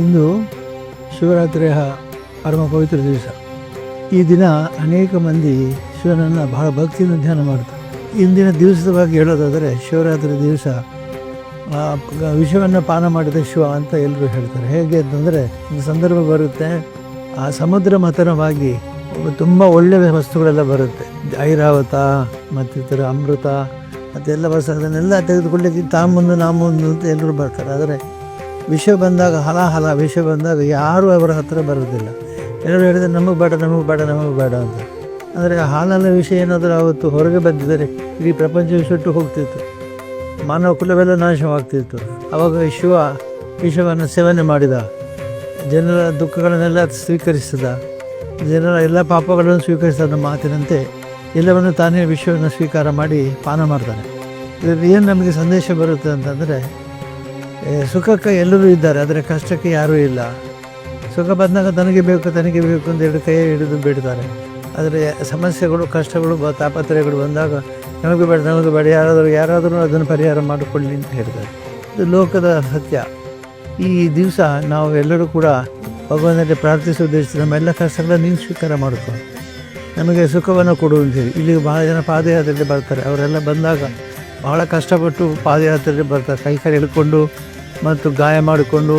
ಇಂದು ಶಿವರಾತ್ರಿಯ ಪರಮ ಪವಿತ್ರ ದಿವಸ. ಈ ದಿನ ಅನೇಕ ಮಂದಿ ಶಿವನನ್ನು ಬಹಳ ಭಕ್ತಿಯಿಂದ ಧ್ಯಾನ ಮಾಡ್ತಾರೆ. ಇಂದಿನ ದಿವಸದ ಬಗ್ಗೆ ಹೇಳೋದಾದರೆ, ಶಿವರಾತ್ರಿ ದಿವಸ ವಿಷವನ್ನು ಪಾನ ಮಾಡಿದ ಶಿವ ಅಂತ ಎಲ್ಲರೂ ಹೇಳ್ತಾರೆ. ಹೇಗೆ ಅಂತಂದರೆ, ಒಂದು ಸಂದರ್ಭ ಬರುತ್ತೆ, ಆ ಸಮುದ್ರ ಮಥನವಾಗಿ ತುಂಬ ಒಳ್ಳೆಯ ವಸ್ತುಗಳೆಲ್ಲ ಬರುತ್ತೆ. ಐರಾವತ ಮತ್ತಿತರ ಅಮೃತ ಮತ್ತೆಲ್ಲ ಅದನ್ನೆಲ್ಲ ತೆಗೆದುಕೊಳ್ಳಿಕ್ಕೆ ತಾಮುಂದು ನಾಮುಂದು ಅಂತ ಎಲ್ಲರೂ ಬರ್ತಾರೆ. ಆದರೆ ವಿಷ ಬಂದಾಗ, ಹಲ ವಿಷ ಬಂದಾಗ ಯಾರೂ ಅವರ ಹತ್ತಿರ ಬರೋದಿಲ್ಲ. ಎಲ್ಲರೂ ಹೇಳಿದರೆ ನಮಗೆ ಬೇಡ ಅಂತ. ಅಂದರೆ ಹಾಲಲ್ಲ ವಿಷ ಏನಾದರೂ ಆವತ್ತು ಹೊರಗೆ ಬಂದಿದ್ದರೆ ಇಡೀ ಪ್ರಪಂಚ ಸುಟ್ಟು ಹೋಗ್ತಿತ್ತು, ಮಾನವ ಕುಲವೆಲ್ಲ ನಾಶವಾಗ್ತಿತ್ತು. ಆವಾಗ ಶಿವ ವಿಷವನ್ನು ಸೇವನೆ ಮಾಡಿದ, ಜನರ ದುಃಖಗಳನ್ನೆಲ್ಲ ಸ್ವೀಕರಿಸಿದ, ಜನರ ಎಲ್ಲ ಪಾಪಗಳನ್ನು ಸ್ವೀಕರಿಸಿದ ಮಾತಿನಂತೆ ಎಲ್ಲವನ್ನು ತಾನೇ ವಿಷಯವನ್ನು ಸ್ವೀಕಾರ ಮಾಡಿ ಪಾನ ಮಾಡ್ತಾನೆ. ಇದರಲ್ಲಿ ಏನು ನಮಗೆ ಸಂದೇಶ ಬರುತ್ತೆ ಅಂತಂದರೆ, ಸುಖಕ್ಕೆ ಎಲ್ಲರೂ ಇದ್ದಾರೆ, ಆದರೆ ಕಷ್ಟಕ್ಕೆ ಯಾರೂ ಇಲ್ಲ. ಸುಖ ಬಂದಾಗ ತನಗೆ ಬೇಕು ಅಂತ ಎರಡು ಕೈ ಹಿಡಿದು ಬಿಡ್ತಾರೆ. ಆದರೆ ಸಮಸ್ಯೆಗಳು, ಕಷ್ಟಗಳು, ತಾಪತ್ರಯಗಳು ಬಂದಾಗ ನಮಗೆ ಬೇಡ, ಯಾರಾದರೂ ಅದನ್ನು ಪರಿಹಾರ ಮಾಡಿಕೊಳ್ಳಿ ಅಂತ ಹೇಳ್ತಾರೆ. ಇದು ಲೋಕದ ಸತ್ಯ. ಈ ದಿವಸ ನಾವು ಎಲ್ಲರೂ ಕೂಡ ಭಗವಂತನಿಗೆ ಪ್ರಾರ್ಥಿಸುವ ಉದ್ದೇಶಿಸಿ ನಮ್ಮೆಲ್ಲ ಕಷ್ಟಗಳನ್ನು ನೀನು ಸ್ವೀಕಾರ ಮಾಡಿಕೊ, ನಮಗೆ ಸುಖವನ್ನು ಕೊಡು ಅಂತೇಳಿ. ಇಲ್ಲಿಗೆ ಭಾಳ ಜನ ಪಾದಯಾತ್ರೆಯಲ್ಲಿ ಬರ್ತಾರೆ. ಅವರೆಲ್ಲ ಬಂದಾಗ ಭಾಳ ಕಷ್ಟಪಟ್ಟು ಪಾದಯಾತ್ರೆಯಲ್ಲಿ ಬರ್ತಾರೆ, ಕೈ ಹಿಡ್ಕೊಂಡು ಮತ್ತು ಗಾಯ ಮಾಡಿಕೊಂಡು